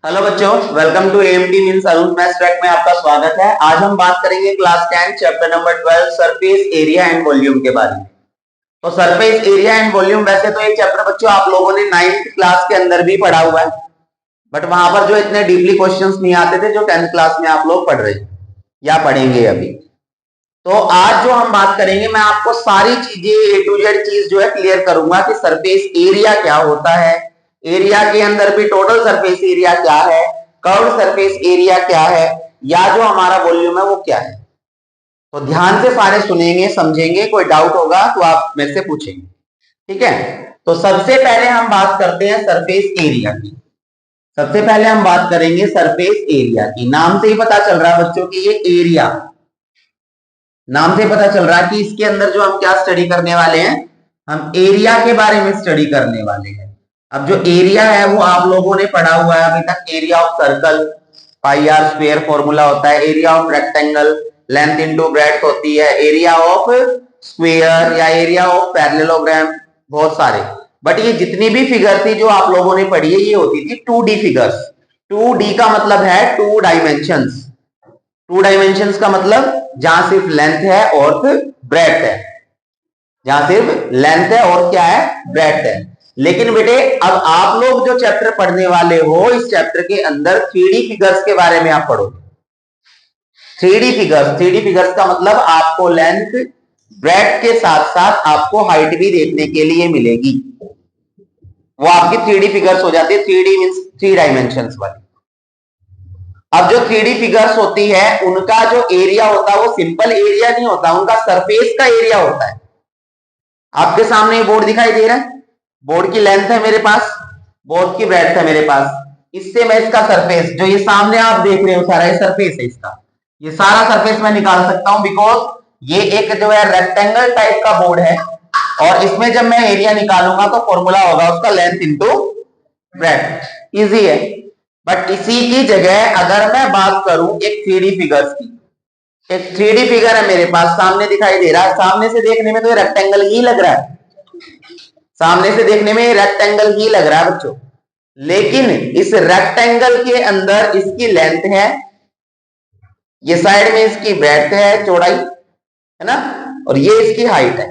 Hello बच्चों, welcome to AMT means Arun maths track में आपका स्वागत है। आज हम बात करेंगे class 10 chapter number 12 surface area and volume के बारे में। तो सरफेस एरिया एंड वॉल्यूम वैसे तो एक चैप्टर बच्चों आप लोगों ने 9th क्लास के अंदर भी पढ़ा हुआ है, बट वहां पर जो इतने डीपली क्वेश्चंस नहीं आते थे जो 10th क्लास में आप लोग पढ़ रहे हैं या पढ़ेंगे अभी। तो आज जो हम बात करेंगे, मैं आपको सारी चीजें ए टू जेड चीज जो है क्लियर करूंगा कि सरफेस एरिया क्या होता है, एरिया के अंदर भी टोटल सरफेस एरिया क्या है, कर्व्ड सरफेस एरिया क्या है, या जो हमारा वॉल्यूम है वो क्या है। तो ध्यान से सारे सुनेंगे, समझेंगे, कोई डाउट होगा तो आप मेरे से पूछेंगे, ठीक है। तो सबसे पहले हम बात करते हैं सरफेस एरिया की। सबसे पहले हम बात करेंगे सरफेस एरिया की। नाम से ही पता चल रहा है बच्चों की ये एरिया, नाम से पता चल रहा है कि इसके अंदर जो हम क्या स्टडी करने वाले हैं, हम एरिया के बारे में स्टडी करने वाले हैं। अब जो एरिया है वो आप लोगों ने पढ़ा हुआ है अभी तक, area of circle pi r square formula होता है, area of rectangle length into breadth होती है, एरिया ऑफ स्क्वायर या एरिया ऑफ पैरेललोग्राम, बहुत सारे। बट ये जितनी भी फिगर थी जो आप लोगों ने पढ़ी है ये होती थी 2D फिगर्स। 2D का मतलब है 2 डायमेंशंस। 2 डायमेंशंस का मतलब जहां सिर्फ लेंथ है और ब्रेड्थ है, जहां सिर्फ लेंथ है और क्या है, ब्रेड्थ है। लेकिन बेटे अब आप लोग जो चैप्टर पढ़ने वाले हो, इस चैप्टर के अंदर 3D फिगर्स के बारे में आप पढ़ोगे। 3D फिगर्स का मतलब आपको लेंथ ब्रेड्थ के साथ साथ आपको हाइट भी देखने के लिए मिलेगी। वो आपकी 3D फिगर्स हो जाती है। 3D मींस 3 डायमेंशंस वाली। अब जो 3D फिगर्स होती है उनका जो एरिया होता है वो सिंपल एरिया नहीं होता, उनका सरफेस का एरिया होता है। आपके सामने बोर्ड दिखाई दे रहा है, बोर्ड की लेंथ है मेरे पास, बोर्ड की ब्रेड्थ है मेरे पास, इससे मैं इसका सरफेस जो ये सामने आप देख रहे हो सारा ये सरफेस है इसका, ये सारा सरफेस मैं निकाल सकता हूं बिकॉज ये एक जो है रेक्टेंगल टाइप का बोर्ड है और इसमें जब मैं एरिया निकालूंगा तो फॉर्मूला होगा उसका लेंथ इंटू ब्रेड्थ। इजी है। बट इसी की जगह अगर मैं बात करूं एक 3D फिगर्स की, एक 3D फिगर है मेरे पास सामने दिखाई दे रहा है, सामने से देखने में तो ये रेक्टेंगल ही लग रहा है, सामने से देखने में रेक्टेंगल ही लग रहा है बच्चों, लेकिन इस रेक्टेंगल के अंदर इसकी लेंथ है, ये साइड में इसकी ब्रेड्थ है, चौड़ाई है ना, और ये इसकी हाइट है।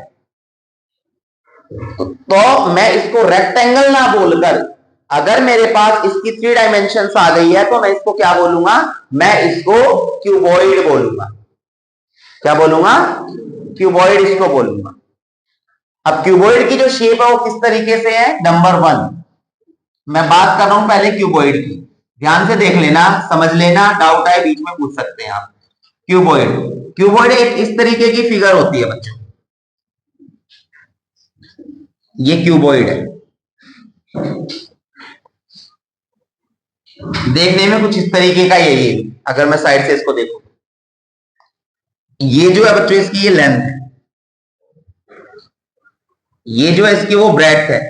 तो मैं इसको रेक्टेंगल ना बोलकर अगर मेरे पास इसकी 3 डायमेंशंस आ गई है तो मैं इसको क्या बोलूंगा, मैं इसको क्यूबॉइड बोलूंगा। क्या बोलूंगा, क्यूबॉइड इसको बोलूंगा। अब क्यूबॉइड की जो शेप है वो किस तरीके से है, नंबर 1 मैं बात कर रहा हूं पहले क्यूबॉइड की, ध्यान से देख लेना, समझ लेना, डाउट आए बीच में पूछ सकते हैं आप। क्यूबॉइड, क्यूबॉइड एक इस तरीके की फिगर होती है बच्चों, ये क्यूबॉइड है, देखने में कुछ इस तरीके का ये अगर मैं साइड से इसको देखूं, ये जो है बच्चों इसकी ये लेंथ है, ये जो है इसकी वो ब्रेड्थ है,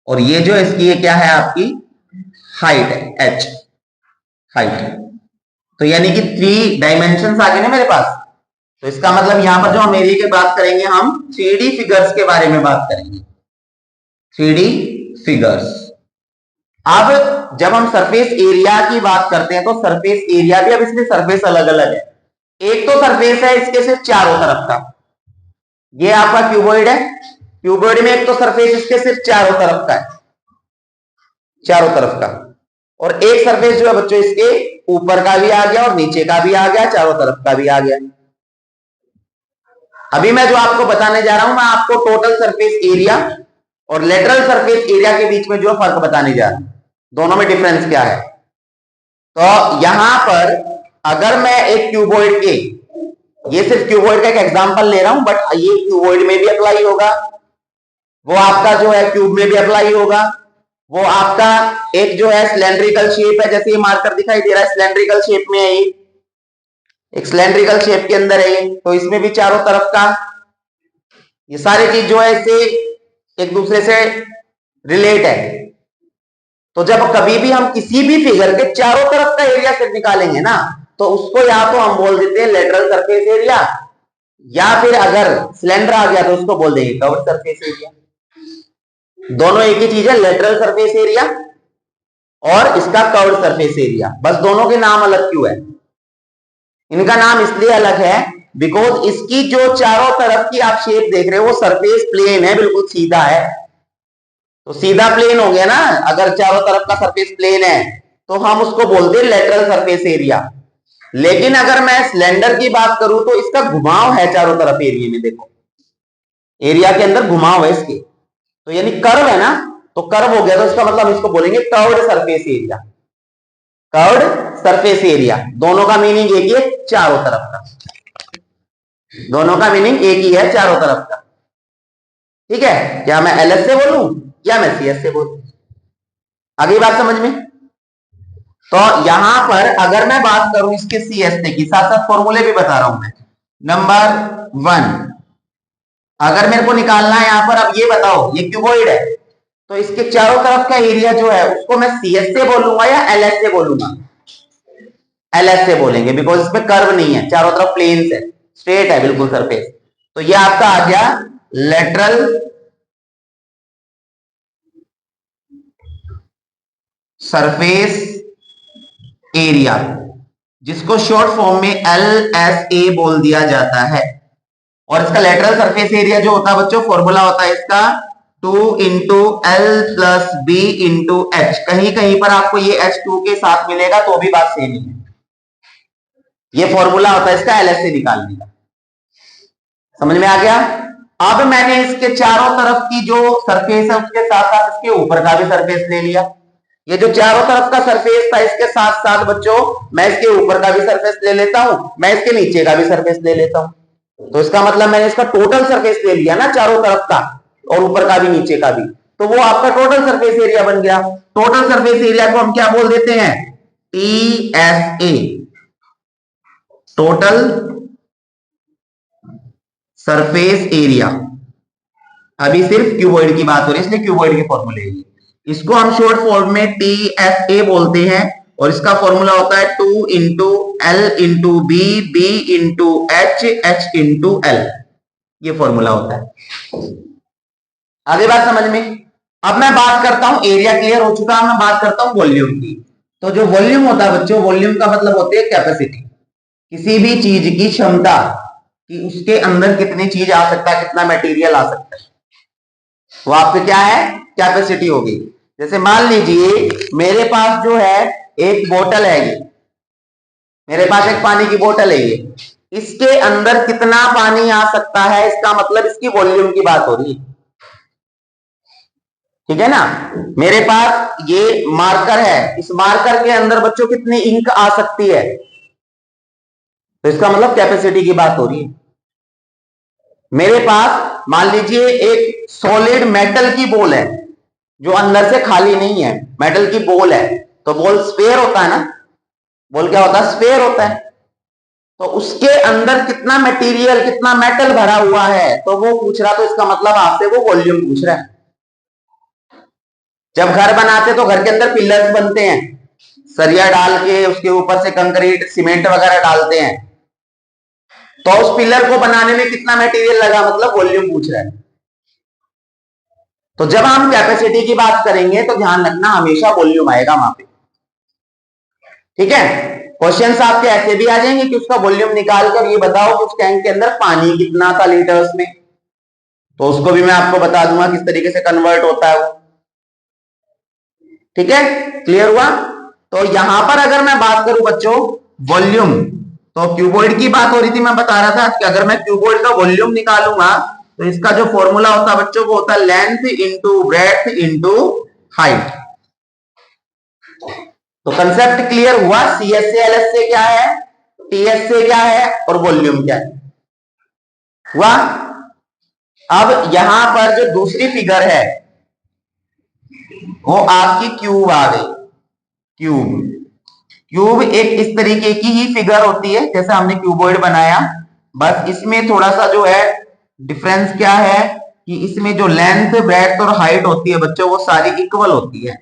और ये जो है इसकी ये क्या है आपकी हाइट है, एच हाइट। तो यानी कि 3 डायमेंशंस आ गए ना मेरे पास। तो इसका मतलब यहां पर जो हम एरिया की बात करेंगे, हम 3D फिगर्स के बारे में बात करेंगे, 3D फिगर्स। अब जब हम सरफेस एरिया की बात करते हैं तो सरफेस एरिया भी, अब इसमें सरफेस अलग अलग है। एक तो सरफेस है इसके सिर्फ चारों तरफ का, ये आपका क्यूबॉइड है, क्यूबॉइड में एक तो सरफेस इसके सिर्फ चारों तरफ का है, चारों तरफ का, और एक सरफेस जो है बच्चों इसके ऊपर का भी आ गया और नीचे का भी आ गया, चारों तरफ का भी आ गया। अभी मैं जो आपको बताने जा रहा हूं, मैं आपको टोटल सरफेस एरिया और लेटरल सरफेस एरिया के बीच में जो फर्क बताने जा रहा हूं, दोनों में डिफरेंस क्या है। तो यहां पर अगर मैं एक क्यूबॉइड के, ये सिर्फ क्यूबॉइड का एक एग्जांपल ले रहा हूं, बट ये क्यूबॉइड में भी अप्लाई होगा, वो आपका जो है क्यूब में भी अप्लाई होगा, वो आपका एक जो है सिलेंड्रिकल शेप है, जैसे ये मार्कर दिखाई दे रहा है सिलेंड्रिकल शेप में है, ये एक सिलेंड्रिकल शेप के अंदर है ये, तो इसमें भी चारों तरफ का ये सारी चीज जो है इससे एक दूसरे से रिलेट है। तो जब कभी भी हम किसी भी फिगर के चारों तरफ का एरिया सिर्फ निकालेंगे ना, तो उसको या तो हम बोल देते हैं लेटरल सरफेस एरिया, या फिर अगर सिलेंडर आ गया तो उसको बोल देंगे कर्व्ड सरफेस एरिया। दोनों एक ही चीज है, लेटरल सरफेस एरिया और इसका कर्व्ड सरफेस एरिया। बस दोनों के नाम अलग क्यों है? इनका नाम इसलिए अलग है बिकॉज इसकी जो चारों तरफ की आप शेप देख रहे हो वो सरफेस प्लेन है, बिल्कुल सीधा है। तो सीधा प्लेन हो गया ना, अगर चारों तरफ का सरफेस प्लेन है तो हम उसको बोलते हैं लेटरल सरफेस एरिया। लेकिन अगर मैं सिलेंडर की बात करूं तो इसका घुमाव है चारों तरफ एरिया में, देखो एरिया के अंदर घुमाव है इसके, तो यानी कर्व है ना, तो कर्व हो गया, तो इसका मतलब इसको बोलेंगे curved surface area. Curved surface area, दोनों का मीनिंग एक ही है, चारों तरफ का, दोनों का मीनिंग एक ही है, चारों तरफ का। ठीक है, क्या मैं एलएस से बोलूं या मैं सीएस से बोलूं? अगली बात समझ में? तो यहां पर अगर मैं बात करूं इसके सीएसटी की, साथ साथ फॉर्मूले भी बता रहा हूं मैं। नंबर 1, अगर मेरे को निकालना है यहां पर, अब ये बताओ ये क्यूबॉइड है, तो इसके चारों तरफ का एरिया जो है उसको मैं सीएस से बोलूंगा या एलएस से बोलूंगा? एलएस से बोलेंगे, बिकॉज इसमें कर्व नहीं है, चारों तरफ प्लेन है, स्ट्रेट है बिल्कुल सरफेस। तो ये आपका आ गया लेटरल सरफेस एरिया, जिसको शॉर्ट फॉर्म में एलएसए बोल दिया जाता है। और इसका लेटरल सरफेस एरिया जो होता है बच्चों, फॉर्मूला होता है इसका 2 into l plus b into h. कहीं कहीं पर आपको ये H2 के साथ मिलेगा तो भी बात सेम ही है। ये फॉर्मूला होता है इसका एलएसए निकालने का। समझ में आ गया? अब मैंने इसके चारों तरफ की जो सरफेस है उसके साथ साथ इसके ऊपर का भी सरफेस ले लिया। ये जो चारों तरफ का सरफेस था इसके साथ साथ बच्चों मैं इसके ऊपर का भी सरफेस ले लेता हूं, मैं इसके नीचे का भी सरफेस ले लेता हूं। तो इसका मतलब मैंने इसका टोटल सरफेस ले लिया ना, चारों तरफ का और ऊपर का भी नीचे का भी, तो वो आपका टोटल सरफेस एरिया बन गया। टोटल सरफेस एरिया को हम क्या बोल देते हैं? TSA, total surface area. अभी सिर्फ क्यूबॉइड की बात हो रही है इसलिए क्यूबॉइड के फॉर्मूले, इसको हम शॉर्ट फॉर्म में टीएसए बोलते हैं। और इसका फॉर्मूला होता है 2 into L into B, B into H, H into L, ये फॉर्मूला होता है। आगे बात समझ में? अब मैं बात करता हूं, एरिया क्लियर हो चुका है, मैं बात करता हूं वॉल्यूम की। तो जो वॉल्यूम होता है बच्चों, वॉल्यूम का मतलब होती है कैपेसिटी, किसी भी चीज की क्षमता कि उसके अंदर कितनी चीज आ सकता है, कितना मटेरियल आ सकता है, वो आपकी क्या है? कैपेसिटी होगी। जैसे मान लीजिए मेरे पास जो है एक बोतल है, मेरे पास एक पानी की बोतल है, ये इसके अंदर कितना पानी आ सकता है, इसका मतलब इसकी वॉल्यूम की बात हो रही है। ठीक है ना? मेरे पास ये मार्कर है, इस मार्कर के अंदर बच्चों कितनी इंक आ सकती है, तो इसका मतलब कैपेसिटी की बात हो रही है। मेरे पास मान लीजिए एक सॉलिड मेटल की बॉल है जो अंदर से खाली नहीं है, मेटल की बॉल है, तो बॉल स्फेयर होता है ना, बॉल क्या होता है? स्फेयर होता है। तो उसके अंदर कितना मटेरियल, कितना मेटल भरा हुआ है, तो वो पूछ रहा, तो इसका मतलब आपसे वो वॉल्यूम पूछ रहा है। जब घर बनाते तो घर के अंदर पिलर्स बनते हैं, सरिया डाल के उसके ऊपर से कंक्रीट सीमेंट वगैरह डालते हैं, तो उस पिलर को बनाने में कितना मटेरियल लगा, मतलब वॉल्यूम पूछ रहा है। तो जब हम कैपेसिटी की बात करेंगे तो ध्यान रखना हमेशा वॉल्यूम आएगा वहां पे। ठीक है? क्वेश्चंस आपके ऐसे भी आ जाएंगे कि उसका वॉल्यूम निकाल कर ये बताओ कि उस टैंक के अंदर पानी कितना था लीटर्स में, तो उसको भी मैं आपको बता दूंगा किस तरीके से कन्वर्ट होता है वो। ठीक है? क्लियर हुआ? तो यहां पर अगर मैं बात करूं बच्चों वॉल्यूम, तो क्यूबॉइड की बात हो रही थी, मैं बता रहा था कि अगर मैं क्यूबॉइड का वॉल्यूम निकालूंगा तो इसका जो फॉर्मूला होता है बच्चों वो होता है length into breadth into height. तो कंसेप्ट क्लियर हुआ? सीएसए एलएसए क्या है, टीएसए क्या है और वॉल्यूम क्या है, हुआ? अब यहां पर जो दूसरी फिगर है वो आपकी क्यूब आ गई। क्यूब, क्यूब एक इस तरीके की ही फिगर होती है जैसे हमने क्यूबॉइड बनाया, बस इसमें थोड़ा सा जो है डिफरेंस क्या है कि इसमें जो लेंथ ब्रेड्थ और हाइट होती है बच्चों वो सारी इक्वल होती है।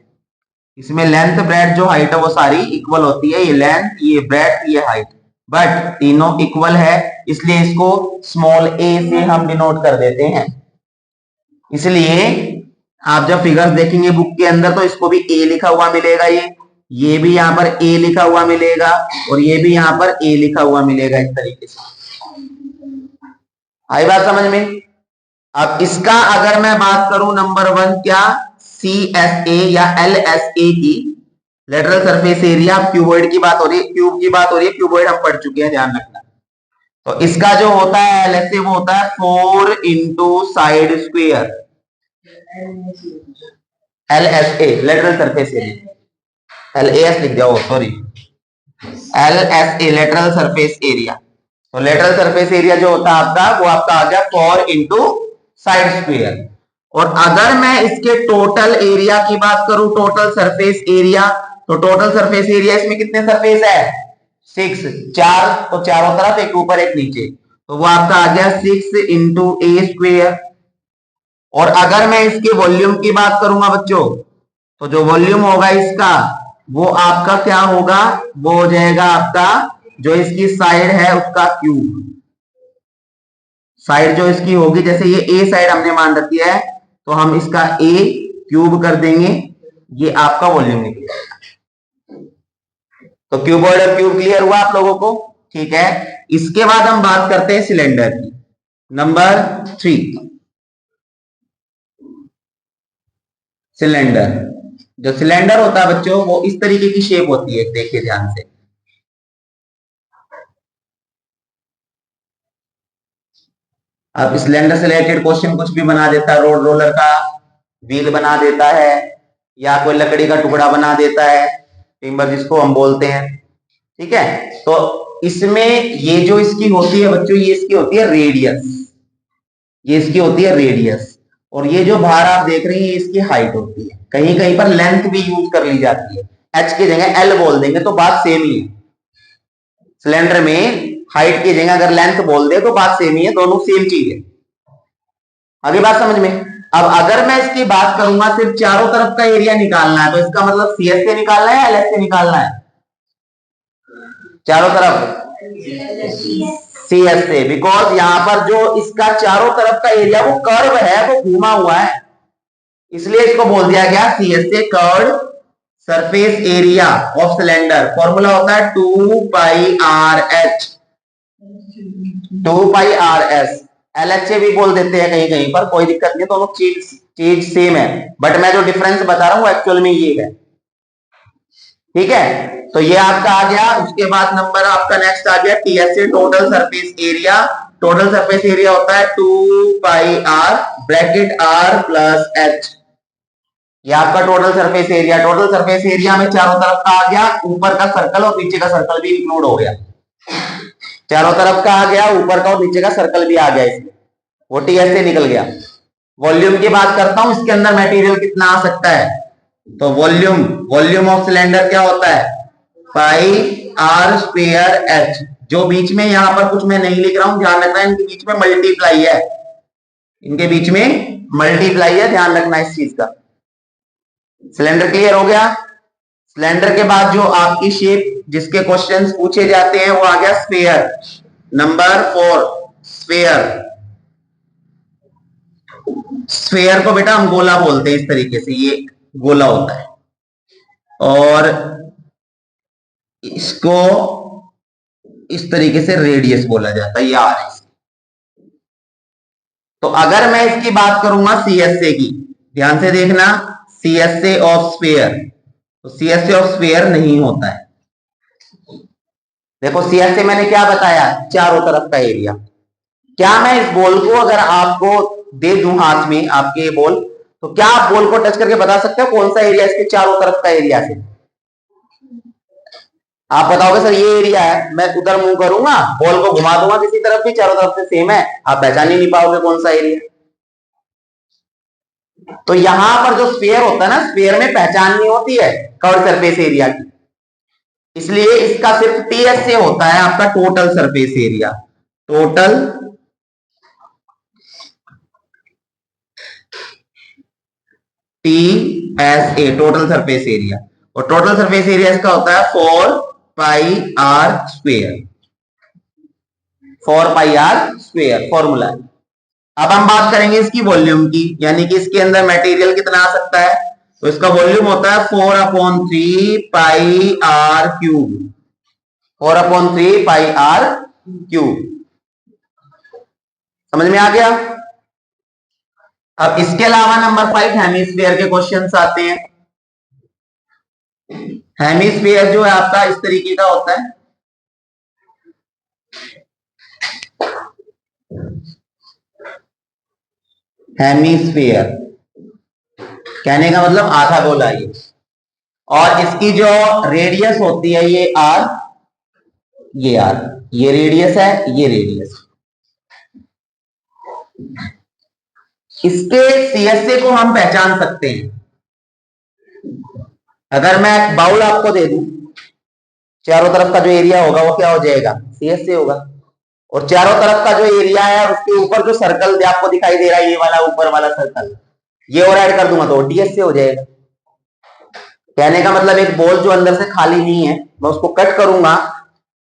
इसमें लेंथ ब्रेड्थ जो हाइट है वो सारी इक्वल होती है, ये लेंथ, ये ब्रेड्थ, ये हाइट, बट तीनों इक्वल है, इसलिए इसको स्मॉल ए से हम डिनोट कर देते हैं। इसलिए आप जब फिगर्स देखेंगे बुक के अंदर तो इसको भी ए लिखा हुआ मिलेगा, ये भी यहाँ पर ए लिखा हुआ मिलेगा और ये भी यहाँ पर ए लिखा हुआ मिलेगा इस तरीके से। आई बात समझ में? अब इसका अगर मैं बात करूं नंबर 1 क्या CSA या LSA की लेटरल सरफेस एरिया, क्यूबॉइड की बात हो रही है, क्यूब की बात हो रही है, क्यूबॉइड हम पढ़ चुके हैं, ध्यान रखना। तो इसका जो होता है LSA वो होता है 4 into side square, LSA lateral surface area, LAS लिख जाओ sorry, LSA lateral surface area. तो लेटरल सरफेस एरिया जो होता है आपका वो आपका आ गया 4 इंटू साइड स्क्वेयर। और अगर मैं इसके टोटल एरिया की बात करूं, टोटल सरफेस एरिया, तो टोटल सरफेस एरिया इसमें कितने सरफेस है 6, 4, तो चारों तरफ एक ऊपर एक नीचे, तो वो आपका आ गया 6 इंटू ए स्क्वेयर। और अगर मैं इसके वॉल्यूम की बात करूंगा बच्चों, तो जो वॉल्यूम होगा इसका वो आपका क्या होगा, वो हो जाएगा आपका जो इसकी साइड है उसका क्यूब। साइड जो इसकी होगी, जैसे ये ए साइड हमने मान रखी है तो हम इसका ए क्यूब कर देंगे, ये आपका वॉल्यूम निकलेगा। तो क्यूबॉइड और क्यूब क्लियर हुआ आप लोगों को? ठीक है। इसके बाद हम बात करते हैं सिलेंडर की, नंबर 3 सिलेंडर। जो सिलेंडर होता है बच्चों वो इस तरीके की शेप होती है, देखिए ध्यान से। अब सिलेंडर से रिलेटेड क्वेश्चन कुछ भी बना देता है, रोड रोलर का व्हील बना देता है या कोई लकड़ी का टुकड़ा बना देता है, टिम्बर जिसको हम बोलते हैं, ठीक है। तो इसमें ये जो इसकी होती है बच्चों, ये इसकी होती है रेडियस, ये इसकी होती है रेडियस, और ये जो बाहर आप देख रहे हैं ये इसकी हाइट होती है। कहीं कहीं पर लेंथ भी यूज कर ली जाती है, एच की जगह एल बोल देंगे तो बात सेम ही है। सिलेंडर में हाइट की जगह अगर लेंथ बोल दे तो बात सेम ही है, दोनों सेम चीज है। आगे बात समझ में? अब अगर मैं इसकी बात करूंगा सिर्फ चारों तरफ का एरिया निकालना है, तो इसका मतलब सीएस से निकालना है या एलएस से निकालना है? चारों तरफ सीएस से, बिकॉज यहां पर जो इसका चारों तरफ का एरिया वो कर्व है, वो घूमा हुआ है, इसलिए इसको बोल दिया गया सीएस से, curved surface area of cylinder. Formula होता है 2 pi R H, 2 pi R S. LHA भी बोल देते हैं कहीं कहीं पर, कोई दिक्कत नहीं, दोनों चीज सेम है, बट मैं जो डिफरेंस बता रहा हूं एक्चुअल में ये है, ठीक है। तो ये आपका आ गया। उसके बाद नंबर आपका नेक्स्ट आ गया TSA, total surface area. Total surface area होता है 2 pi r bracket r plus h, ये आपका total surface area. Total surface area में चारों तरफ का आ गया, ऊपर का सर्कल और नीचे का सर्कल भी इंक्लूड हो गया, चारों तरफ का आ गया, ऊपर का और नीचे का सर्कल भी आ गया इसमें, वो TSA निकल गया। वॉल्यूम की बात करता हूं, इसके अंदर मटेरियल कितना आ सकता है, तो वॉल्यूम ऑफ सिलेंडर क्या होता है पाई आर स्क्वायर एच। जो बीच में यहां पर कुछ मैं नहीं लिख रहा हूं, ध्यान रखना है, इनके बीच में मल्टीप्लाई है, इनके बीच में मल्टीप्लाई है, ध्यान रखना इस चीज का। सिलेंडर क्लियर हो गया। सिलेंडर के बाद जो आपकी शेप जिसके क्वेश्चंस पूछे जाते हैं वो आ गया स्फीयर, नंबर 4 स्फीयर। स्फीयर को बेटा हम गोला बोलते हैं, इस तरीके से ये गोला होता है, और इसको इस तरीके से रेडियस बोला जाता है, ये आर है। तो अगर मैं इसकी बात करूंगा CSA की, ध्यान से देखना, CSA ऑफ स्फीयर, तो CSA ऑफ स्फीयर नहीं होता है। देखो CSA मैंने क्या बताया, चारों तरफ का एरिया। क्या मैं इस बॉल को अगर आपको दे दूं हाथ में आपके ये बॉल, तो क्या आप बॉल को टच करके बता सकते हो कौन सा एरिया इसके चारों तरफ का एरिया से? आप बताओगे सर ये एरिया है, मैं उधर मुंह करूंगा, बॉल को घुमा दूंगा किसी तरफ भी, चारों तरफ से सेम है, आप पहचान ही नहीं पाओगे कौन सा एरिया। तो यहां पर जो स्फीयर होता है ना, स्फीयर में पहचान नहीं होती है कर्व सरफेस एरिया की, इसलिए इसका सिर्फ TSA होता है आपका total surface area, total TSA total surface area. और टोटल सरफेस एरिया इसका होता है 4 pi r square, 4 pi r square formula है। अब हम बात करेंगे इसकी वॉल्यूम की, यानी कि इसके अंदर मटेरियल कितना आ सकता है। तो इसका वॉल्यूम होता है 4/3 pi r cube, 4/3 pi r cube. समझ में आ गया। अब इसके अलावा नंबर 5 हेमिस्फीयर के क्वेश्चंस आते हैं। हेमिस्फीयर जो है आपका इस तरीके का होता है। हेमिस्फीयर कहने का मतलब आधा गोला ये, और इसकी जो रेडियस होती है ये आर, ये आर, ये रेडियस है, ये रेडियस। इसके सीएसए को हम पहचान सकते हैं। अगर मैं एक बाउल आपको दे दूं, चारों तरफ का जो एरिया होगा वो क्या हो जाएगा, सीएसए होगा। और चारों तरफ का जो एरिया है उसके ऊपर जो सर्कल आपको दिखाई दे रहा है, ये वाला ऊपर वाला सर्कल, ये और ऐड कर दूंगा तो टीएस से हो जाएगा। कहने का मतलब एक बॉल जो अंदर से खाली नहीं है, मैं उसको कट करूंगा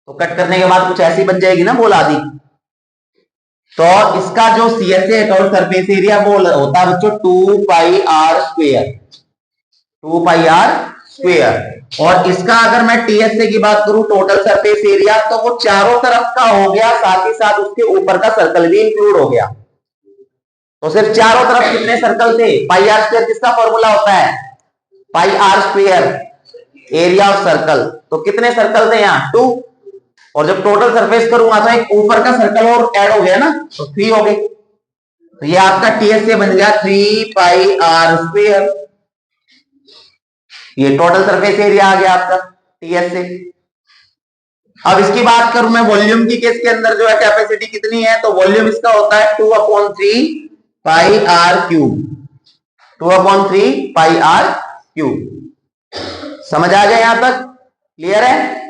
तो कट करने के बाद कुछ ऐसी बन जाएगी ना बॉल आदि। तो इसका जो सीएसए अकाउंट सरफेस एरिया वो होता है बच्चों 2 pi r square, 2 pi r square. और इसका अगर मैं टीएसए की बात करूं टोटल सरफेस एरिया, तो वो चारों तरफ का हो गया, साथ ही साथ उसके ऊपर का सर्कल भी इंक्लूड हो गया। तो सिर्फ चारों तरफ कितने सर्कल थे, पाई आर स्क्वायर किसका फॉर्मूला होता है, pi r square area of circle. तो कितने सर्कल थे यहाँ 2, और जब टोटल सरफेस करूंगा तो एक ऊपर का सर्कल और ऐड हो गया ना, तो 3 हो गए। तो ये आपका टीएसए बन गया 3 पाई आर स्क्वायर। ये टोटल सरफेस एरिया आ गया आपका टीएसए। अब इसकी बात करूं मैं वॉल्यूम की, केस के अंदर जो है कैपेसिटी कितनी है, तो वॉल्यूम इसका होता है 2/3 pi r cube, 2/3 pi r cube. समझ आ गया यहां तक, क्लियर है।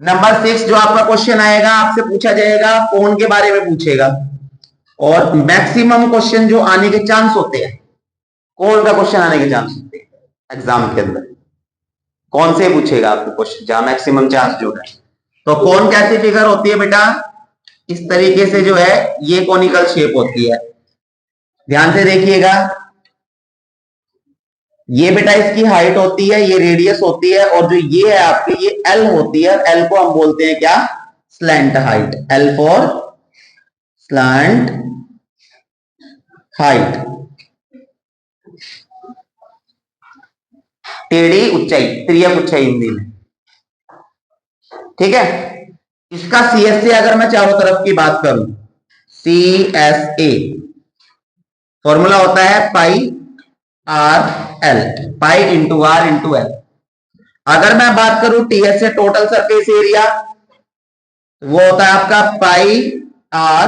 नंबर 6 जो आपका क्वेश्चन आएगा, आपसे पूछा जाएगा कोण के बारे में पूछेगा, और मैक्सिमम क्वेश्चन जो आने के चांस होते हैं, कोण का क्वेश्चन आने के चांस होते हैं एग्जाम के अंदर, कौन से पूछेगा आपको क्वेश्चन जहां मैक्सिमम चांस जो है। तो कोण कैसी फिगर होती है बेटा, इस तरीके से जो है ये कोनिकल शेप होती है। ध्यान से देखिएगा, ये बेटा इसकी हाइट होती है, ये रेडियस होती है, और जो ये है आपकी ये एल होती है। एल को हम बोलते हैं क्या, slant height, L for slant height, टेढ़ी ऊंचाई, तिर्यक ऊंचाई हिंदी में, ठीक है। इसका सीएसए अगर मैं चारों तरफ की बात करूं, सीएसए फॉर्मूला होता है pi r l, pi into r into l. अगर मैं बात करूं टीएसए टोटल सरफेस एरिया, वो होता है आपका pi r,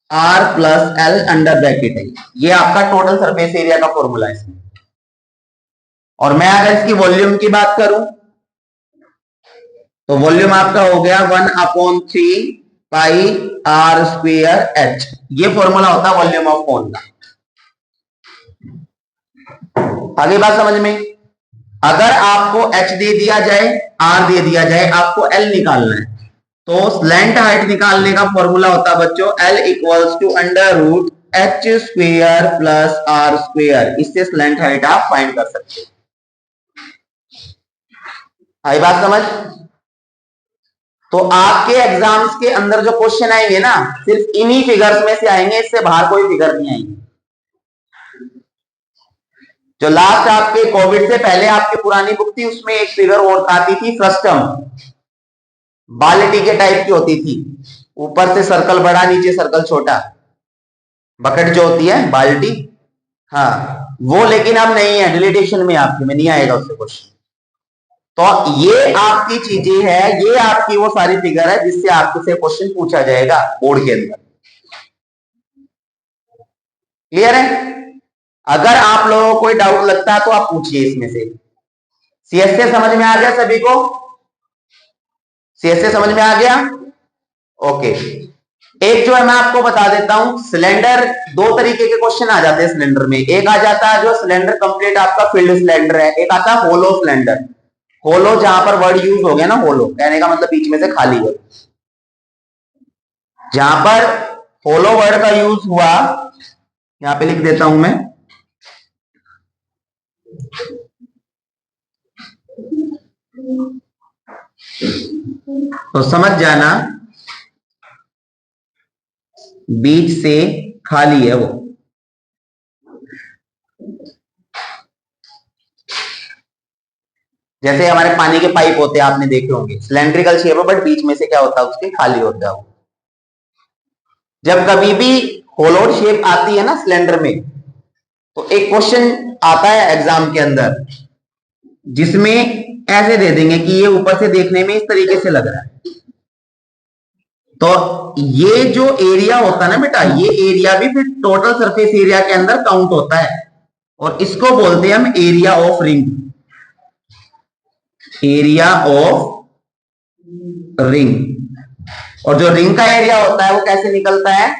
r plus l under bracket है, ये आपका टोटल सरफेस एरिया का फॉर्मूला है इसमें। और मैं अगर इसकी वॉल्यूम की बात करूं, तो वॉल्यूम आपका हो गया 1/3 पाई आर स्क्वायर एच, ये फॉर्मूला होता है वॉल्यूम ऑफ कोन का। आगे बात समझ में। अगर आपको एच दे दिया जाए, आर दे दिया जाए, आपको एल निकालना है, तो स्लैंट हाइट निकालने का फॉर्मूला होता है बच्चों L equals to under root H square plus R square. इससे स्लैंट हाइट आप फाइंड कर सकते हैं। आई बात समझ। तो आपके एग्जाम्स के अंदर जो क्वेश्चन आएंगे ना, सिर्फ इन्हीं फिगर्स में से आएंगे, इससे बाहर कोई फिगर नहीं आएंगे। जो लास्ट आपके कोविड से पहले आपकी पुरानी बुक थी, उसमें एक फिगर और आती थी फ्रस्टम, बाल्टी के टाइप की होती थी, ऊपर से सर्कल बड़ा नीचे सर्कल छोटा, बकेट जो होती है बाल्टी, हाँ वो, लेकिन अब नहीं है, डिलीटेशन में आपके में नहीं आएगा उससे क्वेश्चन। तो ये आपकी चीजें है, ये आपकी वो सारी फिगर है जिससे आपसे क्वेश्चन पूछा जाएगा बोर्ड के अंदर। क्लियर है। अगर आप लोगों को कोई डाउट लगता है तो आप पूछिए इसमें से। सीएसए समझ में आ गया सभी को, सीएसए समझ में आ गया, ओके। एक जो है मैं आपको बता देता हूं, सिलेंडर, दो तरीके के क्वेश्चन आ जाते हैं सिलेंडर में। एक आ जाता है जो सिलेंडर कंप्लीट आपका फील्ड सिलेंडर है, एक आता है होलो सिलेंडर। होलो जहां पर वर्ड यूज हो गया ना, होलो कहने का मतलब बीच में से खाली है, जहां पर होलो वर्ड का यूज हुआ, यहां पे लिख देता हूं मैं, तो समझ जाना बीच से खाली है वो। जैसे हमारे पानी के पाइप होते हैं, आपने देखे होंगे, सिलेंड्रिकल शेप है बट बीच में से क्या होता है उसके, खाली होता है वो। जब कभी भी होलोड शेप आती है ना सिलेंडर में, तो एक क्वेश्चन आता है एग्जाम के अंदर जिसमें ऐसे दे देंगे कि ये ऊपर से देखने में इस तरीके से लग रहा है, तो ये जो एरिया होता है ना बेटा, ये एरिया भी फिर टोटल सरफेस एरिया के अंदर काउंट होता है, और इसको बोलते हैं हम area of ring. Area of ring. और जो रिंग का एरिया होता है वो कैसे निकलता है,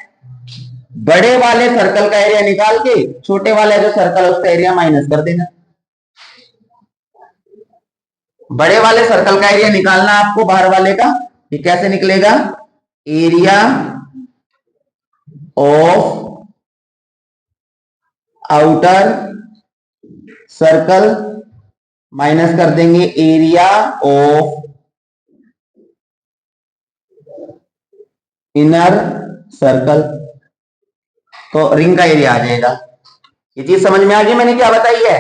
बड़े वाले सर्कल का एरिया निकाल के छोटे वाले जो सर्कल है उसका एरिया माइनस कर देना। बड़े वाले सर्कल का एरिया निकालना आपको बाहर वाले का, ये कैसे निकलेगा, area of outer circle minus कर देंगे एरिया ऑफ इनर सर्कल, तो रिंग का एरिया आ जाएगा। ये चीज समझ में आ गई मैंने क्या बताई है।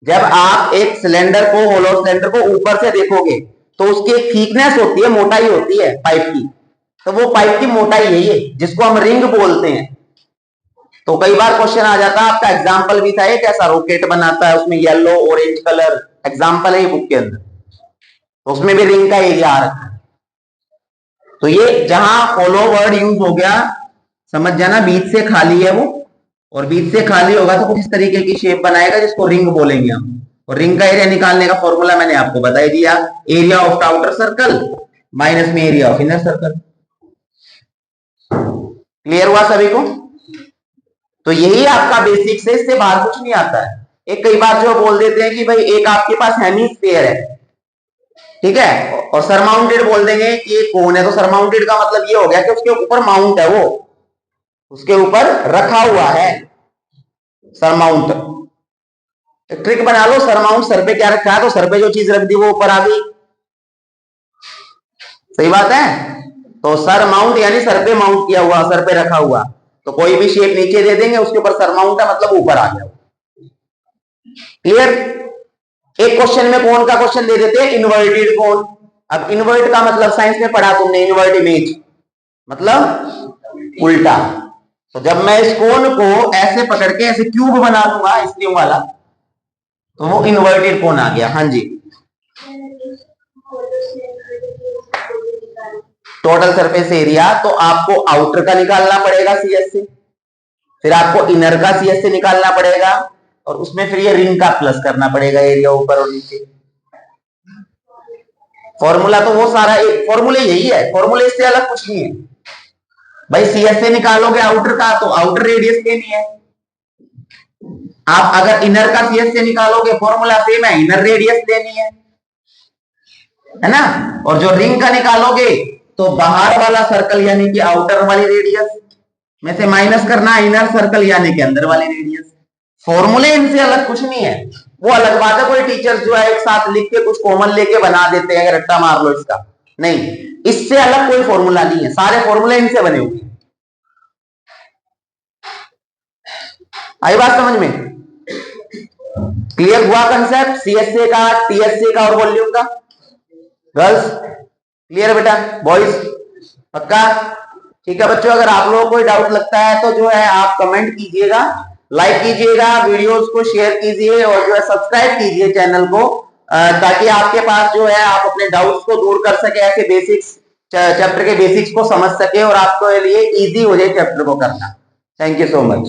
जब आप एक सिलेंडर को, होलो सिलेंडर को ऊपर से देखोगे तो उसकी एक थिकनेस होती है, मोटाई होती है पाइप की, तो वो पाइप की मोटाई यही है जिसको हम रिंग बोलते हैं। तो कई बार क्वेश्चन आ जाता है, आपका एग्जाम्पल भी था, एक ऐसा रॉकेट बनाता है उसमें येलो ऑरेंज कलर, एग्जाम्पल है बुक के अंदर, तो उसमें भी रिंग का एरिया आ रखा है। तो ये जहां होलो वर्ड यूज हो गया, समझ जाना बीच से खाली है वो, और बीच से खाली होगा तो कुछ इस तरीके की शेप बनाएगा जिसको रिंग बोलेंगे हम। और रिंग का एरिया निकालने का फॉर्मूला मैंने आपको बता दिया, area of outer circle minus में area of inner circle. Clear हुआ सभी को। तो यही आपका बेसिक से, इससे बाहर कुछ नहीं आता है। एक कई बार जो बोल देते हैं कि भाई एक आपके पास हेमिस्फीयर है, ठीक है, और सरमाउंटेड बोल देंगे कि एक कोन है, तो सरमाउंटेड का मतलब ये हो गया कि उसके ऊपर माउंट है, वो उसके ऊपर रखा हुआ है सरमाउंट। ट्रिक बना लो, सरमाउंट सर पे क्या रखा है, तो सर पे जो चीज रख दी वो ऊपर आ गई, सही बात है। तो सर माउंट यानी सर पे माउंट किया हुआ, सर पे रखा हुआ, तो कोई भी शेप नीचे दे देंगे उसके ऊपर सर माउंट है मतलब ऊपर आ गया। क्लियर। एक क्वेश्चन में कोन का क्वेश्चन दे देते हैं, इन्वर्टेड कोन। अब इन्वर्ट का मतलब साइंस में पढ़ा तुमने, इन्वर्ट इमेज मतलब उल्टा। तो जब मैं इस कोन को ऐसे पकड़ के ऐसे क्यूब बना दूंगा स्क्रीन वाला, तो वो इन्वर्टेड कोन आ गया। हाँ जी, टोटल सरफेस एरिया तो आपको आउटर का निकालना पड़ेगा सीएस से, फिर आपको इनर का सीएस से निकालना पड़ेगा, और उसमें फिर ये रिंग का प्लस करना पड़ेगा, एरिया ऊपर और नीचे। फॉर्मूला तो वो सारा एक फॉर्मूले यही है, फॉर्मूले इससे अलग कुछ नहीं है भाई। सीएस से निकालोगे आउटर का तो आउटर रेडियस लेनी है, आप अगर इनर का सीएस से निकालोगे फॉर्मूला सेम है, इनर रेडियस लेनी है ना। और जो रिंग का निकालोगे तो बाहर वाला सर्कल यानी कि आउटर वाली रेडियस में से माइनस करना इनर सर्कल यानी कि अंदर वाली रेडियस। फॉर्मूले इनसे अलग कुछ नहीं है। वो अलग बात है कोई टीचर्स जो है एक साथ लिख के कुछ कॉमन लेके बना देते हैं, रट्टा मार लो इसका, नहीं, इससे अलग कोई फॉर्मूला नहीं है, सारे फॉर्मूले इनसे बने हुए हैं। आई बात समझ में? क्लियर हुआ कंसेप्ट सीएसए का, टीएसए का और वॉल्यूम का? गर्ल्स क्लियर बेटा, बॉयज पक्का? ठीक है बच्चों, अगर आप लोगों को कोई डाउट लगता है तो जो है आप कमेंट कीजिएगा, लाइक कीजिएगा, वीडियोस को शेयर कीजिए, और जो है सब्सक्राइब कीजिए चैनल को, ताकि आपके पास जो है आप अपने डाउट्स को दूर कर सके, ऐसे बेसिक्स चैप्टर के बेसिक्स को समझ सके और आपके लिए इजी हो जाए चैप्टर को करना। Thank you so much.